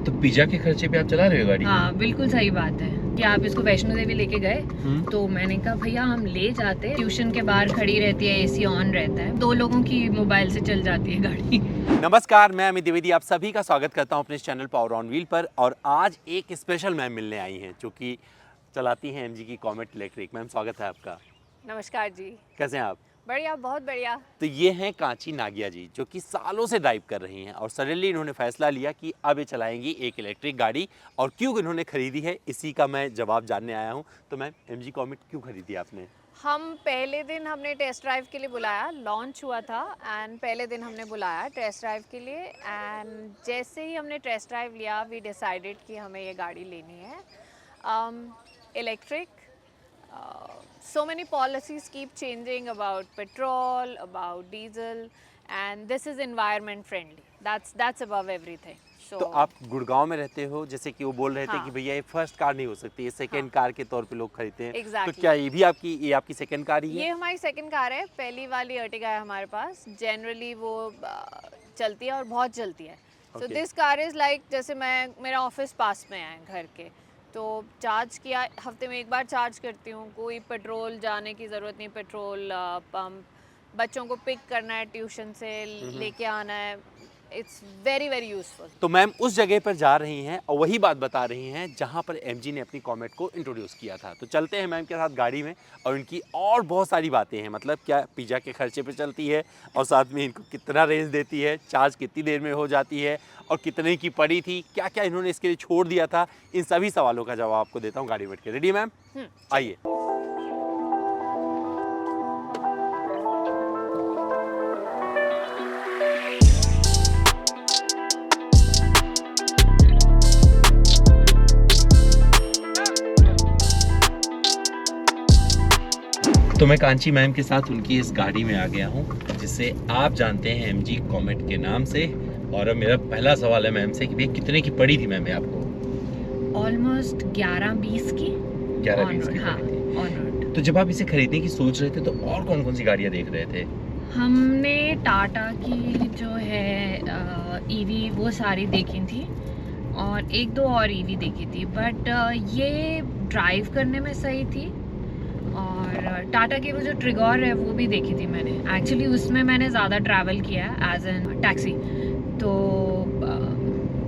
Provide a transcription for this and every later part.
तो पिज्जा के खर्चे पे आप चला रहे हो गाड़ी? हाँ बिल्कुल सही बात है कि आप इसको वैष्णो देवी लेके गए तो मैंने कहा भैया हम ले जाते, ट्यूशन के बाहर खड़ी रहती है, एसी ऑन रहता है, 2 लोगों की मोबाइल से चल जाती है गाड़ी। नमस्कार, मैं अमित द्विवेदी आप सभी का स्वागत करता हूं अपने इस चैनल पावर ऑन व्हील पर। और आज एक स्पेशल मैम मिलने आई हैं जो कि चलाती हैं एमजी की कॉमेट इलेक्ट्रिक। मैम स्वागत है आपका। नमस्कार जी। कैसे हैं आप? बढ़िया, बहुत बढ़िया। तो ये हैं कांची नागिया जी जो कि सालों से ड्राइव कर रही हैं और सडनली इन्होंने फैसला लिया कि अब ये चलाएंगी एक इलेक्ट्रिक गाड़ी। और क्यों इन्होंने खरीदी है इसी का मैं जवाब जानने आया हूँ। तो मैम एमजी कॉमेट क्यों खरीदी आपने? हम पहले दिन हमने टेस्ट ड्राइव के लिए बुलाया, लॉन्च हुआ था एंड पहले दिन हमने बुलाया टेस्ट ड्राइव के लिए एंड जैसे ही हमने टेस्ट ड्राइव लिया वी डिसाइडेड कि हमें ये गाड़ी लेनी है। Electric, so many policies keep changing about petrol, about diesel, and this is environment friendly. That's above everything. So तो आप गुड़गांव में रहते हो, जैसे कि वो बोल रहे थे हाँ। कि भैया ये फर्स्ट कार नहीं हो सकती, ये सेकंड कार के तौर पे लोग खरीदते हैं। Exactly. तो क्या ये भी आपकी सेकंड कार ही है? ये हमारी सेकंड कार है। पहली वाली अर्टिगा है हमारे पास, जनरली वो चलती है और बहुत चलती है। So this car is like, जैसे मेरा ऑफिस पास में है घर के, तो चार्ज किया, हफ्ते में एक बार चार्ज करती हूँ। कोई पेट्रोल जाने की ज़रूरत नहीं, पेट्रोल पंप, बच्चों को पिक करना है ट्यूशन से लेके आना है, इट्स वेरी वेरी यूजफुल। तो मैम उस जगह पर जा रही हैं और वही बात बता रही हैं जहाँ पर एमजी ने अपनी कॉमेट को इंट्रोड्यूस किया था। तो चलते हैं मैम के साथ गाड़ी में और इनकी और बहुत सारी बातें हैं, मतलब क्या पिज्जा के खर्चे पे चलती है और साथ में इनको कितना रेंज देती है, चार्ज कितनी देर में हो जाती है और कितने की पड़ी थी, क्या क्या इन्होंने इसके लिए छोड़ दिया था, इन सभी सवालों का जवाब आपको देता हूँ गाड़ी बैठ के। Ready ma'am? आइए। तो मैं कांची मैम के साथ उनकी इस गाड़ी में आ गया हूँ जिसे आप जानते हैं एमजी कॉमेट के नाम से। और अब मेरा पहला सवाल है मैम से कि भैया कितने की पड़ी थी मैम आपको? ऑलमोस्ट 11-20 की। 11-20 की हाँ, पड़ी थी। ऑनवर्ड। तो जब आप इसे खरीदने की सोच रहे थे तो और कौन कौन सी गाड़ियाँ देख रहे थे? हमने टाटा की जो है ईवी वो सारी देखी थी और 1-2 और ईवी देखी थी, बट ये ड्राइव करने में सही थी। और टाटा की वो जो ट्रिगॉर है वो भी देखी थी मैंने, एक्चुअली उसमें मैंने ज़्यादा ट्रैवल किया है एज एन टैक्सी, तो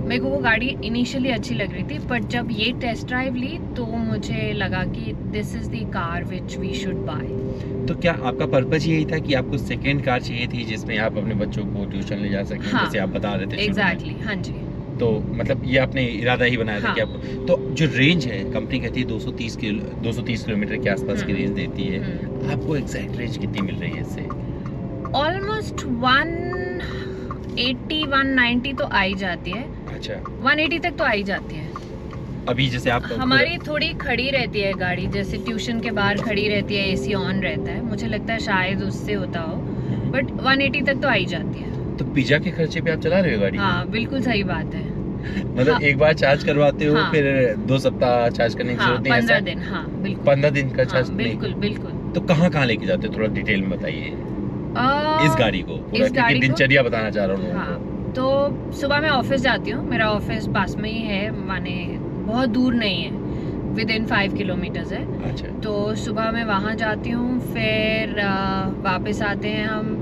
मेरे को वो गाड़ी इनिशियली अच्छी लग रही थी, बट जब ये टेस्ट ड्राइव ली तो मुझे लगा कि this is the car which we should buy. तो क्या आपका पर्पज यही था कि आपको सेकेंड कार चाहिए थी जिसमें आप अपने बच्चों को ट्यूशन ले जा सकें? हाँ, जैसे आप बता रहे थे। एग्जैक्टली, हाँ जी। तो मतलब ये आपने इरादा ही बनाया था कि आपको, तो जो रेंज है कंपनी कहती है 230 किलोमीटर के आसपास की रेंज देती है, आपको एग्जैक्ट रेंज कितनी मिल रही है इससे? ऑलमोस्ट 180-190 तो आ ही जाती है। अच्छा, 180 तक तो आ ही जाती है। अभी जैसे आप हमारी थोड़ी खड़ी रहती है गाड़ी, जैसे ट्यूशन के बाहर खड़ी रहती है, एसी ऑन रहता है, मुझे लगता है शायद उससे होता हो, बट 180 तक तो आ ही जाती है। तो पिज्जा के खर्चे पे आप चला रहे हो गाड़ी? हाँ बिल्कुल सही बात है। मतलब हाँ, एक बार चार्ज करवाते हो, हाँ, फिर 2 सप्ताह चार्ज करने की हाँ, जरूरत नहीं है? 15 दिन, हाँ बिल्कुल। 15 दिन का चार्ज? हाँ, बिल्कुल बिल्कुल। तो कहाँ कहाँ लेके जाते हो, थोड़ा डिटेल में बताइए इस गाड़ी को पूरा, क्योंकि दिनचर्या बताना चाह रहा हूँ। हाँ, तो सुबह मैं ऑफिस जाती हूँ, मेरा ऑफिस पास में ही है, माने बहुत दूर नहीं है, विदिन 5 किलोमीटर्स है। अच्छा। तो सुबह मैं वहाँ जाती हूँ, फिर वापस आते हैं हम।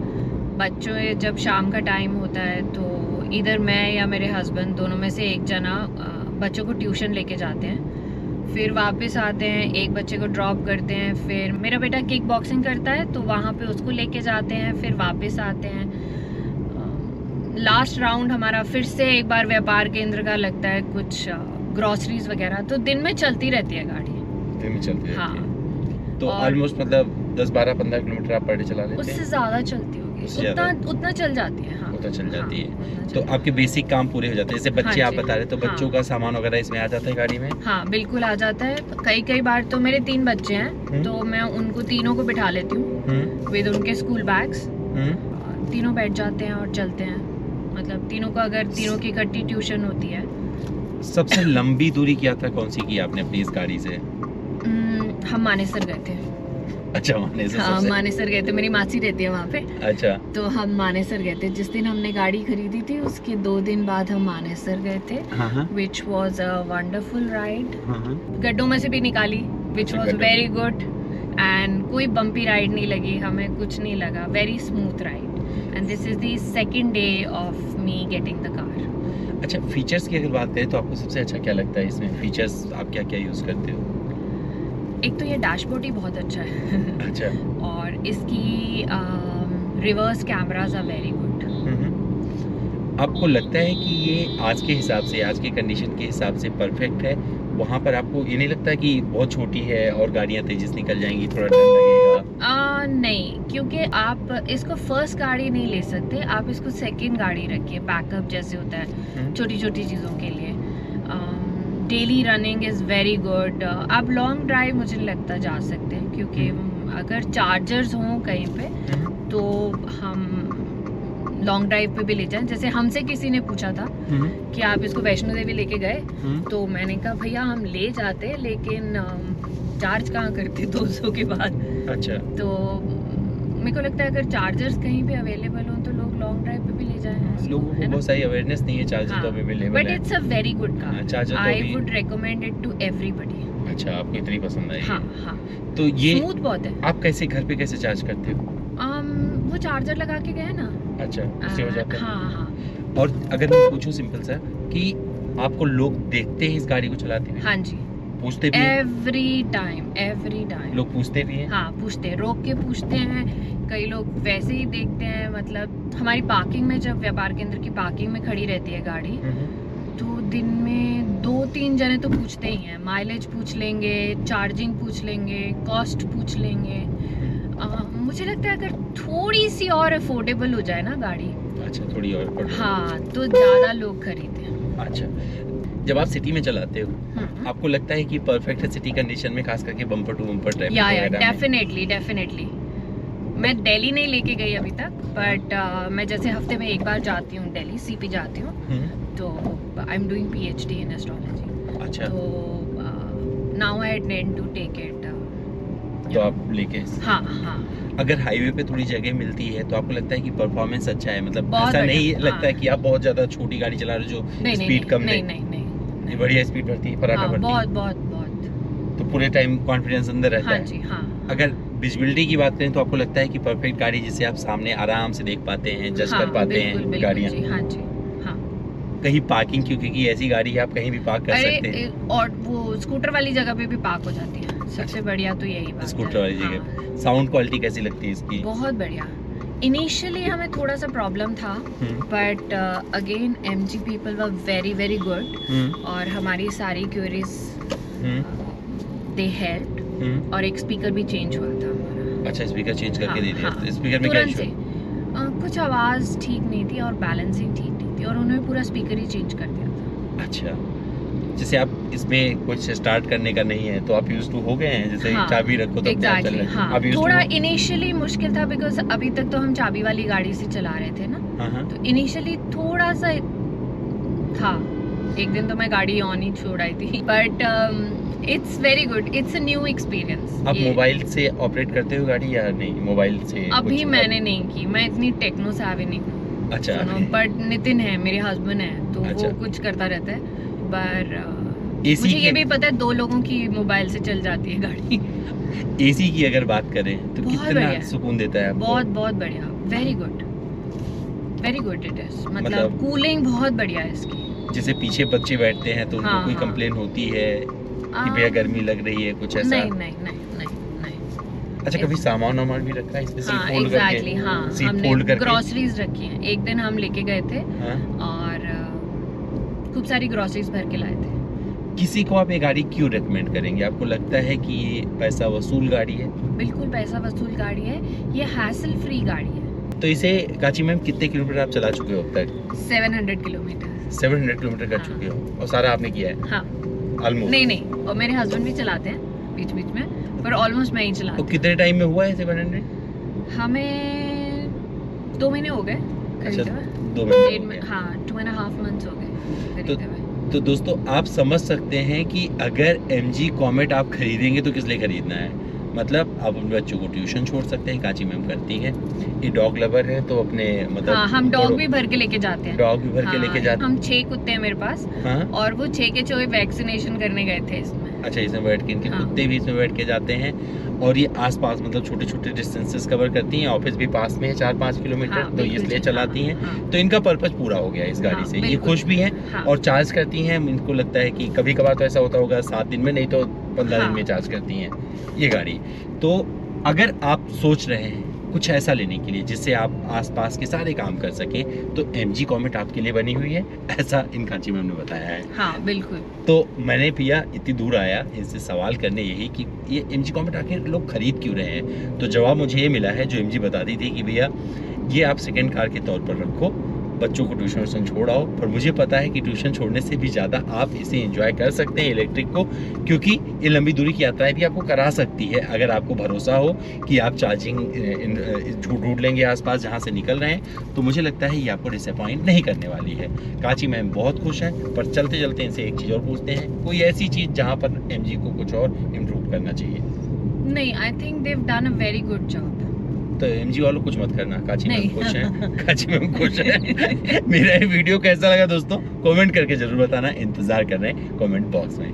बच्चों जब शाम का टाइम होता है तो इधर मैं या मेरे हस्बैंड दोनों में से एक जना बच्चों को ट्यूशन लेके जाते हैं, फिर वापस आते हैं, एक बच्चे को ड्रॉप करते हैं, फिर मेरा बेटा किक बॉक्सिंग करता है तो वहाँ पे उसको लेके जाते हैं, फिर वापस आते हैं। लास्ट राउंड हमारा फिर से एक बार व्यापार केंद्र का लगता है, कुछ ग्रॉसरीज वगैरह, तो दिन में चलती रहती है गाड़ी। दिन में चलती रहती है। हाँ, तो ऑलमोस्ट मतलब 10-12-15 किलोमीटर आप पर डे चला लेते हैं? उससे ज़्यादा चलती होगी, उतना चल जाती है। हाँ, उतना चल जाती है। उतना तो चल आपके बेसिक काम पूरे हो जाते हैं, जैसे बच्चे हाँ आप जी, बता रहे, तो हाँ। बच्चों का सामान वगैरह इसमें आ जाता है गाड़ी में? हाँ बिल्कुल आ जाता है। कई बार तो मेरे 3 बच्चे हैं तो मैं उनको तीनों को बिठा लेती हूँ विद उनके स्कूल बैग्स, तीनों बैठ जाते हैं और चलते हैं। मतलब तीनों को, अगर तीनों की इकट्ठी ट्यूशन होती है। सबसे लंबी दूरी की यात्रा कौन सी की आपने अपनी इस गाड़ी से? हम मानेसर गए थे। अच्छा, मानेसर हाँ, सबसे। मानेसर गए थे, मेरी मासी रहती है वहाँ पे, अच्छा, तो हम मानेसर गए थे। जिस दिन हमने गाड़ी खरीदी थी उसके 2 दिन बाद हम मानेसर गए थे, हाँ हाँ which was a wonderful ride. हाँ। गड्ढों में से भी निकाली, विच अच्छा, वॉज गड्ढों वेरी गुड, एंड कोई बम्पी राइड नहीं लगी हमें, कुछ नहीं लगा, very smooth ride. And this is the second day of me getting the car. अच्छा, फीचर्स की अगर बात करें तो आपको सबसे अच्छा क्या लगता है इसमें? फीचर्स आप क्या क्या यूज़ करते हो? एक तो ये डैशबोर्ड ही बहुत अच्छा है अच्छा। और इसकी reverse cameras are very good. आपको लगता है कि ये आज के हिसाब से, आज के कंडीशन के हिसाब से परफेक्ट है? वहाँ पर आपको ये नहीं लगता कि बहुत छोटी है और गाड़ियाँ तेजी से निकल जाएंगी, थोड़ा डर लगेगा? नहीं, क्योंकि आप इसको फर्स्ट गाड़ी नहीं ले सकते, आप इसको सेकंड गाड़ी रखिए, बैकअप जैसे होता है छोटी छोटी चीज़ों के लिए। Daily running is very good. आप लॉन्ग ड्राइव मुझे नहीं लगता जा सकते हैं, क्योंकि अगर चार्जर्स हों कहीं पे तो हम लॉन्ग ड्राइव पे भी ले जाएं। जैसे हमसे किसी ने पूछा था कि आप इसको वैष्णो देवी लेके गए, तो मैंने कहा भैया हम ले जाते, लेकिन चार्ज कहाँ करते 200 के बाद। अच्छा। तो मेरे को लगता है अगर चार्जर्स कहीं पे अवेलेबल हो तो लोग लॉन्ग ड्राइव पे भी ले जाएं इसको, लोगों को है ना? बहुत सारी अवेयरनेस नहीं है, चार्जर तो अवेलेबल बट है। इट्स अ वेरी गुड हाँ, कार। चार्जर तो आई अभी- would recommend it to everybody. अच्छा, आपको इतनी पसंद आई? हाँ हाँ, तो ये स्मूथ बहुत है। आप कैसे घर पे कैसे चार्ज करते हो? वो चार्जर लगा के गए ना। अच्छा, उससे हो जाता है। हाँ हाँ और अगर मैं पूछूं सिंपल सा कि आपको लोग देखते हैं इस गाड़ी को चलाते हुए, हाँ जी, पूछते भी हैं? एवरी टाइम लोग पूछते भी हैं? हाँ पूछते हैं, रोक के पूछते हैं। कई लोग वैसे ही देखते हैं, मतलब हमारी पार्किंग में, जब व्यापार केंद्र की पार्किंग में खड़ी रहती है गाड़ी, तो दिन में 2-3 जने तो पूछते ही हैं। माइलेज पूछ लेंगे, चार्जिंग पूछ लेंगे, कॉस्ट पूछ लेंगे। मुझे लगता है अगर थोड़ी सी और अफोर्डेबल हो जाए ना गाड़ी, अच्छा, थोड़ी और पड़। हाँ, तो ज़्यादा लोग खरीदें। अच्छा, जब आप सिटी में चलाते हो आपको लगता है कि परफेक्ट है सिटी कंडीशन में, खास करके बम्पर टू बम्पर ट्रैफिक या वगैरह में? डेफिनेटली। मैं दिल्ली नहीं लेके गई अभी तक, बट मैं जैसे हफ्ते में एक बार जाती हूँ दिल्ली, सीपी जाती हूँ, तो I am doing PhD in astrology. अच्छा, तो now I intend to take it. तो आप लेके हाँ हाँ, अगर हाईवे पे थोड़ी जगह मिलती है तो आपको लगता है कि परफॉर्मेंस अच्छा है? मतलब बहुत ऐसा बढ़िया, नहीं लगता है हाँ। कि आप बहुत ज्यादा छोटी गाड़ी चला रहे हो जो स्पीड कम दे? नहीं, बढ़िया स्पीड बढ़ती है, फटाफट बढ़ती है, बहुत। तो पूरे टाइम कॉन्फिडेंस अंदर रहता हाँ है? जी, हाँ। अगर विजिबिलिटी की बात करें तो आपको लगता है कि परफेक्ट गाड़ी जिसे आप सामने आराम से देख पाते हैं, जज कर पाते हैं गाड़ियाँ? हाँ जी, हाँ। कहीं पार्किंग, क्योंकि ऐसी गाड़ी है आप कहीं भी पार्क कर सकते हैं। और वो स्कूटर वाली जगह पे भी पार्क हो जाती है, सबसे बढ़िया तो यही बात है। स्कूटर वाली हाँ, जगह साउंड क्वालिटी कैसी लगती है इसकी? बहुत बढ़िया। इनिशियली हमें थोड़ा सा प्रॉब्लम था, but again MG people were very good, और हमारी सारी क्वेरीज दे हेल्प, और एक स्पीकर भी चेंज हुआ था हमारा। अच्छा, स्पीकर चेंज करके हाँ, दे दिया? हाँ, तो स्पीकर में क्या तुरंत इशू? से कुछ आवाज़ ठीक नहीं थी और बैलेंसिंग ठीक नहीं थी, और उन्होंने पूरा स्पीकर ही चेंज कर दिया था। अच्छा, जैसे आप इसमें कुछ स्टार्ट करने का नहीं है तो आप यूज टू हो गए हैं, जैसे हाँ, चाबी रखो तो अपने आप चल एग्जैक्टली, रहा है। हाँ। आप used to थोड़ा हो? इनिशियली मुश्किल था, बिकॉज अभी तक तो हम चाबी वाली गाड़ी से चला रहे थे ना, हाँ हाँ। तो इनिशियली थोड़ा सा था। एक दिन तो मैं गाड़ी ऑन ही छोड़ आई थी, but it's very good, it's a new experience. आप मोबाइल से ऑपरेट करते हो गाड़ी या नहीं? मोबाइल से अभी कुछ- मैंने नहीं की, मैं इतनी टेक्नो savvy नहीं हूँ। अच्छा, बट नितिन है, मेरे हस्बैंड है, तो अच्छा। वो कुछ करता रहता है। पर AC मुझे ये के- भी पता है 2 लोगों की मोबाइल से चल जाती है गाड़ी। AC की अगर बात करें तो बहुत कितना बढ़िया। सुकून देता है आपको? बहुत बढ़िया, वेरी गुड इट इज। मतलब- मतलब कूलिंग बहुत बढ़िया है इसकी। जैसे पीछे बच्चे बैठते हैं तो उनको हाँ, कोई हाँ। कंप्लेन होती है कि भैया गर्मी लग रही है, कुछ ऐसा? नहीं। अच्छा, कभी सामान वामान भी रखा है इसमें? सिर्फ हाँ फोल्ड एग्जैक्टली, करके? हाँ, सीट हमने फोल्ड करके? ग्रोसरीज रखी हैं। एक दिन हम लेके गए थे हाँ? और खूब सारी ग्रोसरीज भर के लाए थे। किसी को आप ये गाड़ी क्यों रेकमेंड करेंगे? आपको लगता है कि ये पैसा वसूल गाड़ी है? बिल्कुल पैसा वसूल गाड़ी है, ये हैसल फ्री गाड़ी है। तो इसे काची मैम कितने किलोमीटर आप चला चुके हो अब तक? 700 किलोमीटर। 700 किलोमीटर कर हाँ। चुके हो, और सारा आपने किया है? हाँ, ऑलमोस्ट? नहीं, और मेरे हस्बैंड भी चलाते हैं बीच में, पर ऑलमोस्ट मैं ही तो चलाती कितने टाइम में हुआ है 700? हूँ। हमें 2 महीने हो गए खरीदे अच्छा, हुए। 2 महीने हो गए। हाँ, 2.5 months हो गए खरीदे हुए। तो दोस्तों आप समझ सकते हैं कि अगर MG कॉमेट आप खरीदेंगे तो किस लिए खरीदना है। मतलब आप अपने बच्चों को ट्यूशन छोड़ सकते हैं, काची मैम करती हैं। ये डॉग लवर है तो अपने मतलब हाँ, हम डॉग भी भर के लेके जाते हैं। डॉग भी भर के हाँ, लेके जाते हम 6 कुत्ते हैं मेरे पास, हाँ और वो 6 के 6 वैक्सीनेशन करने गए थे इसमें। अच्छा, इसमें बैठ के इनके हाँ। कुत्ते भी इसमें बैठ के जाते हैं। और ये आसपास मतलब छोटे छोटे डिस्टेंसेस कवर करती हैं, ऑफिस भी पास में है 4-5 किलोमीटर, हाँ, तो बिल्कुल इसलिए जी, चलाती हाँ, हैं। हाँ, तो इनका पर्पस पूरा हो गया इस गाड़ी हाँ, से। ये बिल्कुल। खुश भी हैं हाँ, और चार्ज करती हैं। इनको लगता है कि कभी कभार तो ऐसा होता होगा 7 दिन में, नहीं तो 15 दिन हाँ। में चार्ज करती हैं ये गाड़ी। तो अगर आप सोच रहे हैं कुछ ऐसा लेने के लिए जिससे आप आसपास के सारे काम कर सकें, तो MG कॉमेट आपके लिए बनी हुई है, ऐसा इन कांची मैम ने बताया है। हाँ, बिल्कुल। तो मैंने भैया इतनी दूर आया इनसे सवाल करने यही कि ये MG कॉमेट आखिर लोग खरीद क्यों रहे हैं। तो जवाब मुझे ये मिला है, जो MG बताती थी कि भैया ये आप सेकंड कार के तौर पर रखो, बच्चों को ट्यूशन व्यूशन छोड़ाओ। पर मुझे पता है कि ट्यूशन छोड़ने से भी ज़्यादा आप इसे एंजॉय कर सकते हैं इलेक्ट्रिक को, क्योंकि ये लंबी दूरी की यात्राएं भी आपको करा सकती है अगर आपको भरोसा हो कि आप चार्जिंग ढूंढ लेंगे आसपास जहाँ से निकल रहे हैं। तो मुझे लगता है ये आपको डिसअपॉइंट नहीं करने वाली है। काची मैम बहुत खुश हैं। पर चलते चलते इनसे एक चीज़ और पूछते हैं, कोई ऐसी चीज़ जहाँ पर MG को कुछ और इम्प्रूव करना चाहिए। नहीं, I think they've done a very good job. तो MG वालों कुछ मत करना, काची मैम नहीं। खुश हैं, काची मैम खुश हैं। मेरा ये वीडियो कैसा लगा दोस्तों, कमेंट करके जरूर बताना, इंतजार कर रहे हैं कमेंट बॉक्स में।